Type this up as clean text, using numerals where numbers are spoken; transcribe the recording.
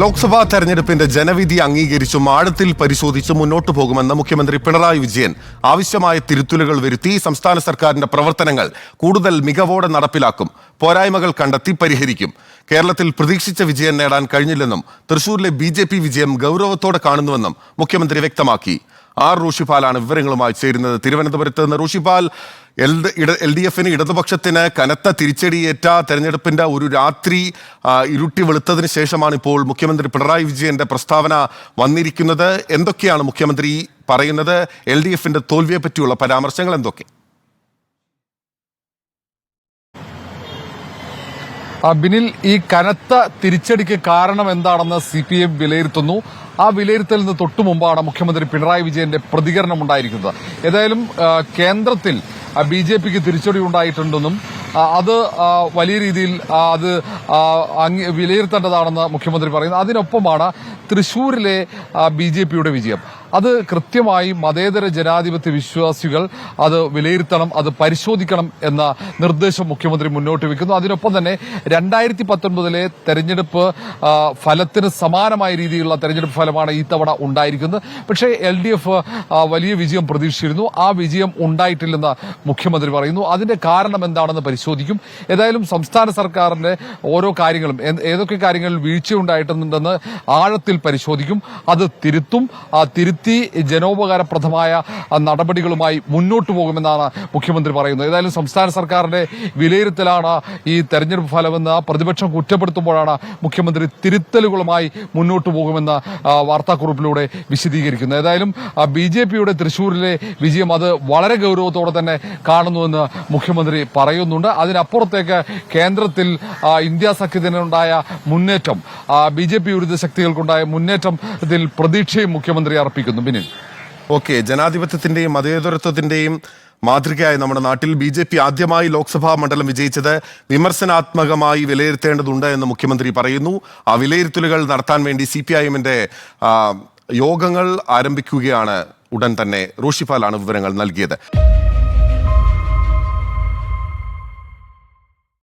ലോക്സഭാ തെരഞ്ഞെടുപ്പിന്റെ ജനവിധി അംഗീകരിച്ചും ആഴത്തിൽ പരിശോധിച്ച് മുന്നോട്ടു പോകുമെന്ന് മുഖ്യമന്ത്രി പിണറായി വിജയൻ ആവശ്യമായ തിരുത്തലുകൾ വരുത്തി സംസ്ഥാന സർക്കാരിന്റെ പ്രവർത്തനങ്ങൾ കൂടുതൽ മികവോടെ നടപ്പിലാക്കും, പോരായ്മകൾ കണ്ടെത്തി പരിഹരിക്കും. കേരളത്തിൽ പ്രതീക്ഷിച്ച വിജയം നേടാൻ കഴിഞ്ഞില്ലെന്നും തൃശൂരിലെ BJP വിജയം ഗൗരവത്തോടെ കാണുന്നുവെന്നും മുഖ്യമന്ത്രി വ്യക്തമാക്കി. ആർ റോഷിപാലാണ് വിവരങ്ങളുമായി ചേരുന്നത് തിരുവനന്തപുരത്ത് നിന്ന്. റോഷിപാൽ, LDFന് ഇടതുപക്ഷത്തിന് കനത്ത തിരിച്ചടിയേറ്റ തെരഞ്ഞെടുപ്പിന്റെ ഒരു രാത്രി ഇരുട്ടി വെളുത്തതിന് ശേഷമാണ് ഇപ്പോൾ മുഖ്യമന്ത്രി പിണറായി വിജയന്റെ പ്രസ്താവന വന്നിരിക്കുന്നത്. എന്തൊക്കെയാണ് മുഖ്യമന്ത്രി പറയുന്നത്? LDFന്റെ തോൽവിയെ പറ്റിയുള്ള പരാമർശങ്ങൾ എന്തൊക്കെ? ബിനിൽ, ഈ കനത്ത തിരിച്ചടിക്ക് കാരണം എന്താണെന്ന് CPM വിലയിരുത്തുന്നു. ആ വിലയിരുത്തലിന് തൊട്ടു മുമ്പാണ് മുഖ്യമന്ത്രി പിണറായി വിജയന്റെ പ്രതികരണം ഉണ്ടായിരിക്കുന്നത്. ഏതായാലും കേന്ദ്രത്തിൽ BJPക്ക് തിരിച്ചടി ഉണ്ടായിട്ടുണ്ടെന്നും അത് വലിയ രീതിയിൽ അത് വിലയിരുത്തേണ്ടതാണെന്ന് മുഖ്യമന്ത്രി പറയുന്നു. അതിനൊപ്പമാണ് തൃശൂരിലെ BJPയുടെ വിജയം. അത് കൃത്യമായി മതേതര ജനാധിപത്യ വിശ്വാസികൾ അത് വിലയിരുത്തണം, അത് പരിശോധിക്കണം എന്ന നിർദ്ദേശം മുഖ്യമന്ത്രി മുന്നോട്ട് വെക്കുന്നു. അതിനൊപ്പം തന്നെ 2019 തെരഞ്ഞെടുപ്പ് ഫലത്തിന് സമാനമായ രീതിയിലുള്ള തെരഞ്ഞെടുപ്പ് ഫലമാണ് ഈ തവണ ഉണ്ടായിരിക്കുന്നത്. പക്ഷേ LDF വലിയ വിജയം പ്രതീക്ഷിച്ചിരുന്നു. ആ വിജയം ഉണ്ടായിട്ടില്ലെന്ന് മുഖ്യമന്ത്രി പറയുന്നു. അതിന്റെ കാരണം എന്താണെന്ന് പരിശോധിക്കും. ഏതായാലും സംസ്ഥാന സർക്കാരിന്റെ ഓരോ കാര്യങ്ങളും ഏതൊക്കെ കാര്യങ്ങളിൽ വീഴ്ചയുണ്ടായിട്ടുണ്ടെന്ന് ആഴത്തിൽ പരിശോധിക്കും, അത് തിരുത്തും. തിരുത്തി ജനോപകാരപ്രദമായ നടപടികളുമായി മുന്നോട്ടു പോകുമെന്നാണ് മുഖ്യമന്ത്രി പറയുന്നത്. ഏതായാലും സംസ്ഥാന സർക്കാരിന്റെ വിലയിരുത്തലാണ് ഈ തെരഞ്ഞെടുപ്പ് ഫലമെന്ന് പ്രതിപക്ഷം കുറ്റപ്പെടുത്തുമ്പോഴാണ് മുഖ്യമന്ത്രി തിരുത്തലുകളുമായി മുന്നോട്ടു പോകുമെന്ന് വാർത്താക്കുറിപ്പിലൂടെ വിശദീകരിക്കുന്നത്. ഏതായാലും BJPയുടെ തൃശൂരിലെ വിജയം അത് വളരെ ഗൗരവത്തോടെ തന്നെ കാണുന്നുവെന്ന് മുഖ്യമന്ത്രി പറയുന്നുണ്ട്. അതിനപ്പുറത്തേക്ക് കേന്ദ്രത്തിൽ ഇന്ത്യ സഖ്യത്തിനുണ്ടായ മുന്നേറ്റം, BJP വിരുദ്ധ ശക്തികൾക്കുണ്ടായ മുന്നേറ്റത്തിൽ പ്രതീക്ഷയും മുഖ്യമന്ത്രി അർപ്പിക്കുന്നു. ബിനിൽ, ഓക്കെ, ജനാധിപത്യത്തിന്റെയും മതേതരത്വത്തിന്റെയും മാതൃകയായി നമ്മുടെ നാട്ടിൽ BJP ആദ്യമായി ലോക്സഭാ മണ്ഡലം വിജയിച്ചത് വിമർശനാത്മകമായി വിലയിരുത്തേണ്ടതുണ്ട് എന്ന് മുഖ്യമന്ത്രി പറയുന്നു. ആ വിലയിരുത്തലുകൾ നടത്താൻ വേണ്ടി CPIMന്റെ യോഗങ്ങൾ ആരംഭിക്കുകയാണ് ഉടൻ തന്നെ. റോഷിപാലാണ് വിവരങ്ങൾ നൽകിയത്.